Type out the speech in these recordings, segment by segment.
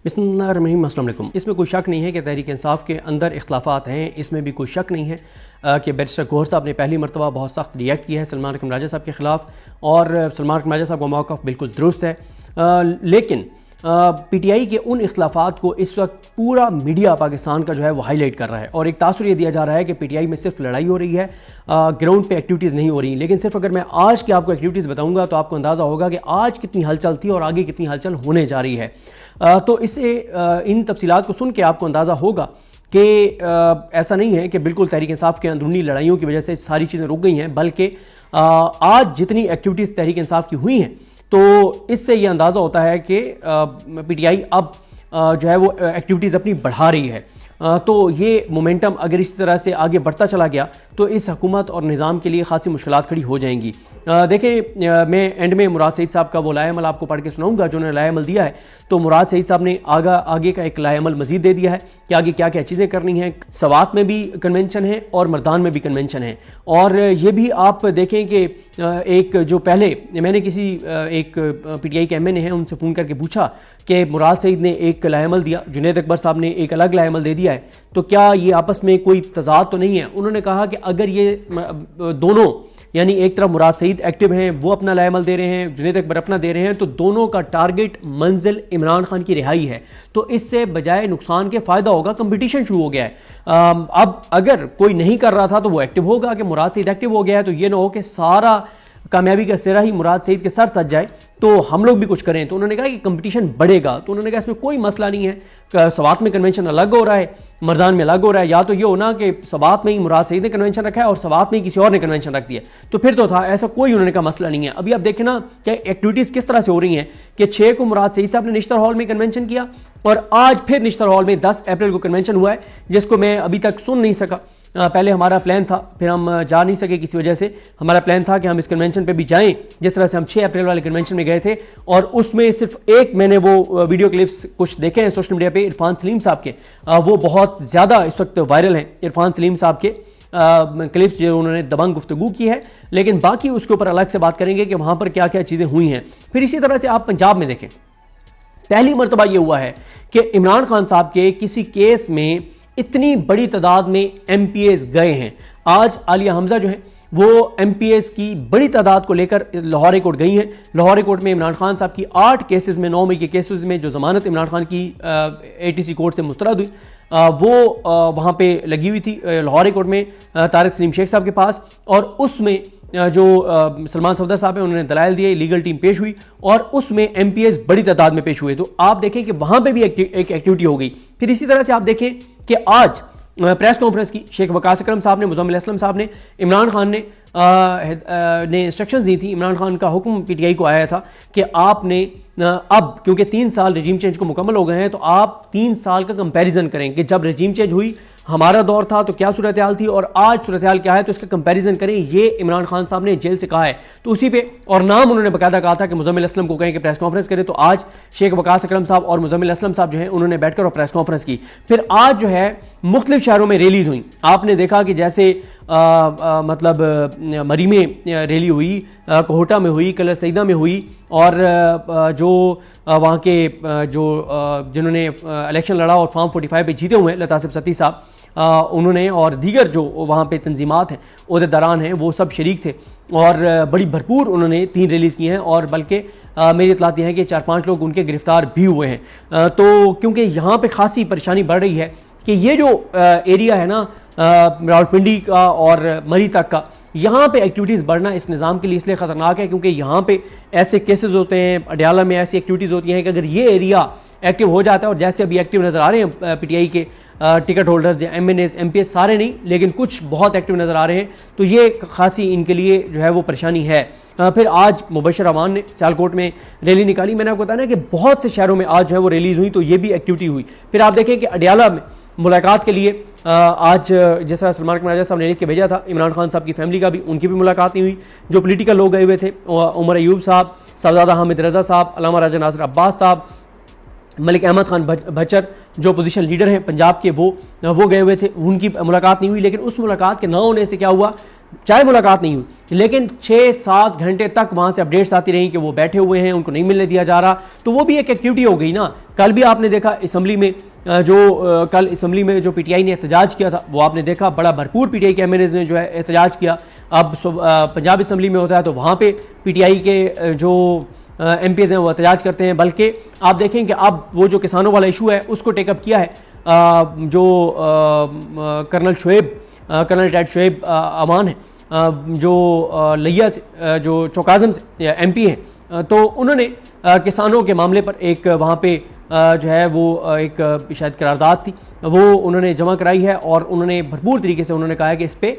बिस्मिल्लाहिर्रहमानिर्रहीम, अस्सलाम वालेकुम। इसमें कोई शक नहीं है कि तहरीक इंसाफ के अंदर इख्तलाफात हैं। इसमें भी कोई शक नहीं है कि बैरिस्टर गौहर साहब ने पहली मरतबा बहुत सख्त रिएक्ट किया है सलमान रकम राजा साहब के ख़िलाफ़, और सलमान रकम राजा साहब का मौक़िफ़ बिल्कुल दुरुस्त है। लेकिन PTI के उन इख्तलाफात को इस वक्त पूरा मीडिया पाकिस्तान का जो है वो हाईलाइट कर रहा है, और एक तासुर ये दिया जा रहा है कि PTI में सिर्फ लड़ाई हो रही है, ग्राउंड पे एक्टिविटीज़ नहीं हो रही। लेकिन सिर्फ अगर मैं आज की आपको एक्टिविटीज़ बताऊंगा तो आपको अंदाज़ा होगा कि आज कितनी हलचल थी और आगे कितनी हलचल होने जा रही है। तो इससे इन तफसीलात को सुन के आपको अंदाज़ा होगा कि ऐसा नहीं है कि बिल्कुल तहरीक इंसाफ के अंदरूनी लड़ाइयों की वजह से सारी चीज़ें रुक गई हैं, बल्कि आज जितनी एक्टिविटीज़ तहरीक इंसाफ की हुई हैं तो इससे ये अंदाज़ा होता है कि PTI अब जो है वो एक्टिविटीज़ अपनी बढ़ा रही है। तो ये मोमेंटम अगर इस तरह से आगे बढ़ता चला गया तो इस हुकूमत और निज़ाम के लिए खासी मुश्किलात खड़ी हो जाएंगी। देखें, मैं एंड में मुराद सईद साहब का वो लाएमल आपको पढ़ के सुनाऊंगा जो उन्होंने लाएमल दिया है। तो मुराद सईद साहब ने आगे का एक लाएमल मजीद दे दिया है कि आगे क्या क्या चीज़ें करनी हैं। सवात में भी कन्वेंशन है और मर्दान में भी कन्वेंशन है, और ये भी आप देखें कि एक जो पहले मैंने किसी एक PTI के MA ने हैं उनसे फ़ोन करके पूछा कि मुराद सईद ने एक लाएमल दिया, जुनैद अकबर साहब ने एक अलग लाएमल दे दिया है, तो क्या ये आपस में कोई तज़ाद तो नहीं है। उन्होंने कहा कि अगर ये दोनों, यानी एक तरफ मुराद सईद एक्टिव हैं, वो अपना लाएमल दे रहे हैं, जुनैद अकबर अपना दे रहे हैं, तो दोनों का टारगेट मंजिल इमरान खान की रिहाई है। तो इससे बजाय नुकसान के फ़ायदा होगा, कंपटीशन शुरू हो गया है। अब अगर कोई नहीं कर रहा था तो वो एक्टिव होगा कि मुराद सईद एक्टिव हो गया है, तो ये ना हो कि सारा कामयाबी का सिरा ही मुराद सईद के सर सज जाए तो हम लोग भी कुछ करें। तो उन्होंने कहा कि कंपटीशन बढ़ेगा। तो उन्होंने कहा इसमें कोई मसला नहीं है, सवात में कन्वेंशन अलग हो रहा है, मर्दान में अलग हो रहा है। या तो ये होना कि सवात में ही मुराद सईद ने कन्वेंशन रखा है और सवात में ही किसी और ने कन्वेंशन रख दिया, तो फिर तो था। ऐसा कोई उन्होंने कहा मसला नहीं है। अभी आप देखें ना कि एक्टिविटीज़ किस तरह से हो रही हैं कि 6 को मुराद सईद साहब ने निश्तर हॉल में कन्वेंशन किया, और आज फिर निश्तर हॉल में 10 अप्रैल को कन्वेंशन हुआ है, जिसको मैं अभी तक सुन नहीं सका। पहले हमारा प्लान था, फिर हम जा नहीं सके किसी वजह से। हमारा प्लान था कि हम इस कन्वेंशन पे भी जाएं, जिस तरह से हम 6 अप्रैल वाले कन्वेंशन में गए थे। और उसमें सिर्फ एक मैंने वो वीडियो क्लिप्स कुछ देखे हैं सोशल मीडिया पे इरफान सलीम साहब के, वो बहुत ज़्यादा इस वक्त वायरल हैं। इरफान सलीम साहब के क्लिप्स जो उन्होंने दबंग गुफ्तगू की है, लेकिन बाकी उसके ऊपर अलग से बात करेंगे कि वहाँ पर क्या क्या चीज़ें हुई हैं। फिर इसी तरह से आप पंजाब में देखें, पहली मरतबा ये हुआ है कि इमरान खान साहब के किसी केस में इतनी बड़ी तादाद में MPAs गए हैं। आज आलिया हमजा जो है वो MPAs की बड़ी तादाद को लेकर लाहौर हाई कोर्ट गई हैं। लाहौर हाई कोर्ट में इमरान खान साहब की 8 केसेस में 9 मई के केसेस में जो जमानत इमरान खान की ATC कोर्ट से मुस्तरद हुई वो वहाँ पे लगी हुई थी लाहौर हाई कोर्ट में तारिक सलीम शेख साहब के पास, और उसमें जो सलमान सफदर साहब हैं उन्होंने दलाइल दिए, लीगल टीम पेश हुई और उसमें MPAs बड़ी तादाद में पेश हुए। तो आप देखें कि वहाँ पे भी एक एक्टिविटी हो गई। फिर इसी तरह से आप देखें कि आज प्रेस कॉन्फ्रेंस की शेख वकास अकरम साहब ने, मुज़म्मिल असलम साहब ने, इमरान खान ने इंस्ट्रक्शंस दी थी। इमरान खान का हुक्म PTI को आया था कि आपने अब क्योंकि 3 साल रजीम चेंज को मुकम्मल हो गए हैं, तो आप 3 साल का कंपैरिजन करें कि जब रजीम चेंज हुई, हमारा दौर था तो क्या सूरत हाल थी और आज सूरत हाल क्या है, तो इसका कंपैरिजन करें। ये इमरान खान साहब ने जेल से कहा है। तो उसी पे और नाम उन्होंने बाकायदा कहा था कि मुज़म्मिल असलम को कहें कि प्रेस कॉन्फ्रेंस करें। तो आज शेख वकास अकरम साहब और मुज़म्मिल असलम साहब जो है उन्होंने बैठकर और प्रेस कॉन्फ्रेंस की। फिर आज जो है मुख्तलिफ शहरों में रैलीज हुई। आपने देखा कि जैसे मतलब मरी में रैली हुई, कोहटा में हुई, कलर सईदा में हुई, और जो वहाँ के जो जिन्होंने इलेक्शन लड़ा और फॉर्म 45 पे जीते हुए हैं, लतासिफ सती साहब, उन्होंने और दीगर जो वहाँ पे तंजीमात हैं, ओहदेदारान हैं, वो सब शरीक थे और बड़ी भरपूर उन्होंने 3 रैलीज़ की हैं। और बल्कि मेरी इतलात हैं कि 4-5 लोग उनके गिरफ्तार भी हुए हैं। तो क्योंकि यहाँ पे खासी परेशानी बढ़ रही है कि ये जो एरिया है ना रावलपिंडी का और मरी तक का, यहाँ पे एक्टिविटीज़ बढ़ना इस निज़ाम के लिए इसलिए ख़तरनाक है क्योंकि यहाँ पे ऐसे केसेस होते हैं, अडयाला में ऐसी एक्टिविटीज़ होती हैं कि अगर ये एरिया एक्टिव हो जाता है, और जैसे अभी एक्टिव नज़र आ रहे हैं PTI के टिकट होल्डर्स या MNAs MPAs, सारे नहीं लेकिन कुछ बहुत एक्टिव नज़र आ रहे हैं, तो ये खासी इनके लिए जो है वो परेशानी है। फिर आज मुबशर अवान ने सियालकोट में रैली निकाली। मैंने आपको बताया ना कि बहुत से शहरों में आज जो है वो रैलीज हुई, तो ये भी एक्टिविटी हुई। फिर आप देखें कि अडयाला में मुलाकात के लिए आज जिस तरह सलमान रकम राजा साहब ने लिख के भेजा था, इमरान खान साहब की फैमिली का भी, उनकी भी मुलाकात नहीं हुई। जो पोलिटिकल लोग गए हुए थे, उमर अयूब साहब, साहबजादा हामिद रजा साहब, अल्लामा राजा नासिर अब्बास साहब, मलिक अहमद खान भच्चर जो पोजीशन लीडर हैं पंजाब के, वो गए हुए थे, उनकी मुलाकात नहीं हुई। लेकिन उस मुलाकात के ना होने से क्या हुआ चाहे मुलाकात नहीं हुई, लेकिन 6-7 घंटे तक वहां से अपडेट्स आती रही कि वो बैठे हुए हैं, उनको नहीं मिलने दिया जा रहा। तो वो भी एक एक्टिविटी हो गई ना। कल भी आपने देखा असम्बली में कल असम्बली में जो पीटीआई ने एहतजाज किया था, वो आपने देखा बड़ा भरपूर पीटीआई के एमएनएज ने जो है एहतजाज किया। अब पंजाब असम्बली में होता है तो वहाँ पे पीटीआई के जो एमपीज हैं वो एहतजाज करते हैं। बल्कि आप देखें कि अब वो जो किसानों वाला इशू है उसको टेकअप किया है जो कर्नल रिटायर्ड शुएब अमान है, जो लिया से जो चौकाज़म से एमपी हैं, तो उन्होंने किसानों के मामले पर एक वहाँ पे जो है वो एक शायद करारदाद थी वो उन्होंने जमा कराई है, और उन्होंने भरपूर तरीके से उन्होंने कहा है कि इस पर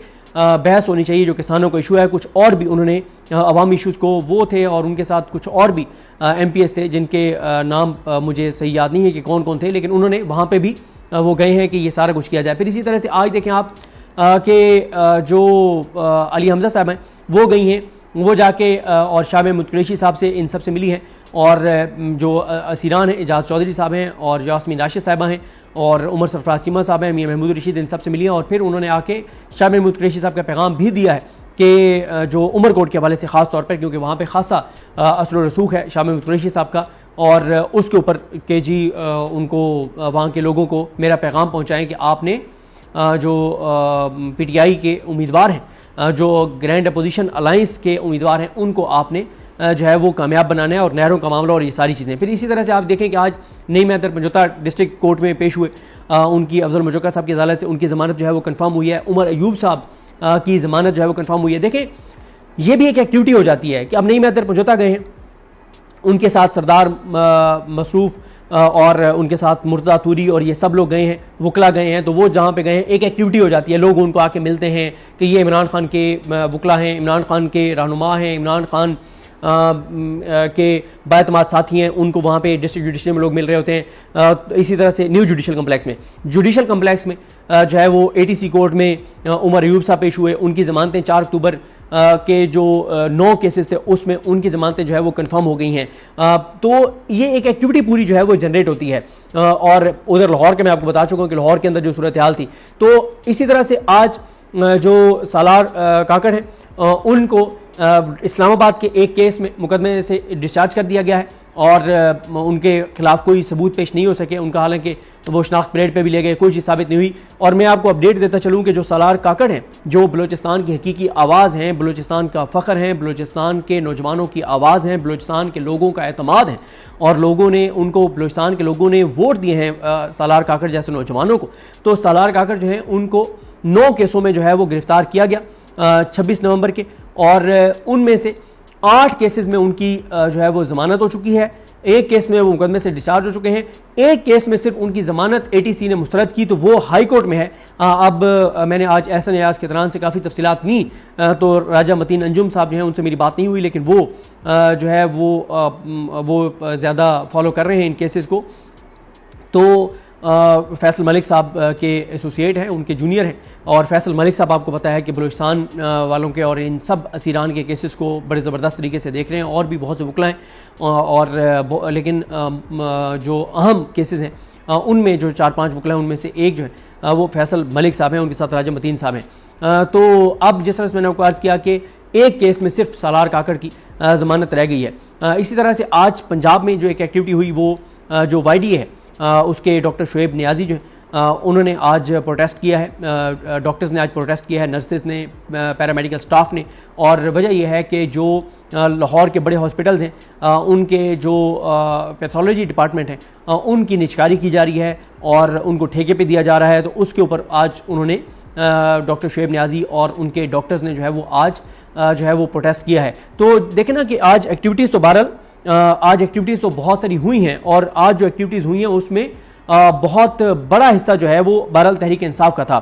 बहस होनी चाहिए। जो किसानों का इशू है, कुछ और भी उन्होंने अवामी इशूज़ को वो थे, और उनके साथ कुछ और भी एमपीएस थे जिनके नाम मुझे सही याद नहीं है कि कौन कौन थे, लेकिन उन्होंने वहाँ पे भी वो गए हैं कि ये सारा कुछ किया जाए। फिर इसी तरह से आज देखें आप कि जो अली हमजा साहब हैं वो गई हैं, वो जाके और शाह महमूद कुरैशी साहब से इन सब से मिली हैं, और जो असीरान हैं एजाज चौधरी साहब हैं, और यास्मीन राशिद साहिबा हैं, और उमर सरफराज चीमा साहब हैं, मियां महमूद रशीद, इन सब से मिली हैं। और फिर उन्होंने आके शाह महमूद कुरैशी साहब का पैगाम भी दिया है कि जो उमरकोट के हवाले से ख़ास तौर पर, क्योंकि वहाँ पे खासा असर व रसूख है शाह महमूद कुरैशी साहब का, और उसके ऊपर के जी उनको वहाँ के लोगों को मेरा पैगाम पहुँचाएँ कि आपने जो पीटीआई के उम्मीदवार हैं, जो ग्रैंड अपोजिशन अलाइंस के उम्मीदवार हैं, उनको आपने जो है वो कामयाब बनाना है, और नहरों का मामला और ये सारी चीज़ें। फिर इसी तरह से आप देखें कि आज नई मैदर पंजोता डिस्ट्रिक्ट कोर्ट में पेश हुए, उनकी अफजल मजोका साहब की अदालत से उनकी ज़मानत जो है वो कन्फर्म हुई है। उमर अयूब साहब की ज़मानत जो है वो कन्फर्म हुई है। देखें, ये भी एक एक्टिविटी हो जाती है कि अब नई मैदर पंजोता गए हैं, उनके साथ सरदार मसरूफ़ और उनके साथ मुर्तज़ा तूरी और ये सब लोग गए हैं, वकला गए हैं, तो वो जहाँ पे गए हैं एक एक्टिविटी हो जाती है, लोग उनको आके मिलते हैं कि ये इमरान खान के वकला हैं, इमरान खान के रहनुमा हैं, इमरान खान के बाएतमाद साथी हैं, उनको वहाँ पे डिस्ट्रिक्ट जुडिशरी में लोग मिल रहे होते हैं। इसी तरह से न्यू जुडिशल कम्प्लेक्स में जो है वो एटीसी कोर्ट में उमर अयूब साहब पेश हुए, उनकी ज़मानतें 4 अक्टूबर के जो 9 केसेस थे उसमें उनकी ज़मानतें जो है वो कंफर्म हो गई हैं। तो ये एक एक्टिविटी पूरी जो है वो जनरेट होती है। और उधर लाहौर के मैं आपको बता चुका हूँ कि लाहौर के अंदर जो सूरत हाल थी, तो इसी तरह से आज जो सालार काकड़ हैं उनको इस्लामाबाद के एक केस में मुकदमे से डिस्चार्ज कर दिया गया है, और उनके खिलाफ कोई सबूत पेश नहीं हो सके उनका, हालांकि वो शनाख्त परेड पे भी ले गए, कोई चीज़ साबित नहीं हुई। और मैं आपको अपडेट देता चलूँ कि जो सालार काकड़ हैं, जो बलूचिस्तान की हकीकी आवाज़ हैं, बलूचिस्तान का फ़ख्र हैं, बलूचिस्तान के नौजवानों की आवाज़ हैं, बलूचिस्तान के लोगों का एतमाद है, और लोगों ने उनको, बलूचिस्तान के लोगों ने वोट दिए हैं सालार काकड़ जैसे नौजवानों को। तो सालार काकड़ जो है उनको 9 केसों में जो है वो गिरफ़्तार किया गया 26 नवंबर के, और उनमें से 8 केसेस में उनकी जो है वो ज़मानत हो चुकी है, एक केस में वो मुकदमे से डिस्चार्ज हो चुके हैं, एक केस में सिर्फ उनकी ज़मानत एटीसी ने मुस्तरद की, तो वो हाई कोर्ट में है। अब मैंने आज एहसन एयाज के दौरान से काफ़ी तफसीलात ली, तो राजा मतीन अंजुम साहब जो हैं उनसे मेरी बात नहीं हुई, लेकिन वो जो है वो ज़्यादा फॉलो कर रहे हैं इन केसेस को। तो फैसल मलिक साहब के एसोसिएट हैं, उनके जूनियर हैं, और फैसल मलिक साहब आपको पता है कि बलूचिस्तान वालों के और इन सब असीरान के केसेस को बड़े ज़बरदस्त तरीके से देख रहे हैं, और भी बहुत से वकला हैं, और लेकिन जो अहम केसेस हैं उनमें जो 4-5 वकला हैं उनमें से एक जो है वो फैसल मलिक साहब हैं, उनके साथ राजा मतीन साहब हैं। तो अब जिस तरह से मैंने आपको अर्ज़ किया कि एक केस में सिर्फ सालार काकड़ की ज़मानत रह गई है। इसी तरह से आज पंजाब में जो एक एक्टिविटी हुई, वो जो YDA है उसके डॉक्टर शुएब नियाजी जो है उन्होंने आज प्रोटेस्ट किया है, डॉक्टर्स ने आज प्रोटेस्ट किया है, नर्सेज ने, पैरामेडिकल स्टाफ ने, और वजह यह है कि जो लाहौर के बड़े हॉस्पिटल्स हैं उनके जो पैथोलॉजी डिपार्टमेंट हैं उनकी निचकारी की जा रही है और उनको ठेके पे दिया जा रहा है। तो उसके ऊपर आज उन्होंने डॉक्टर शुएब नियाजी और उनके डॉक्टर्स ने जो है वो आज जो है वो प्रोटेस्ट किया है। तो देखें ना कि आज एक्टिविटीज़ तो बहरहाल आज एक्टिविटीज़ तो बहुत सारी हुई हैं, और आज जो एक्टिविटीज़ हुई हैं उसमें बहुत बड़ा हिस्सा जो है वो बहरहाल तहरीक इंसाफ का था।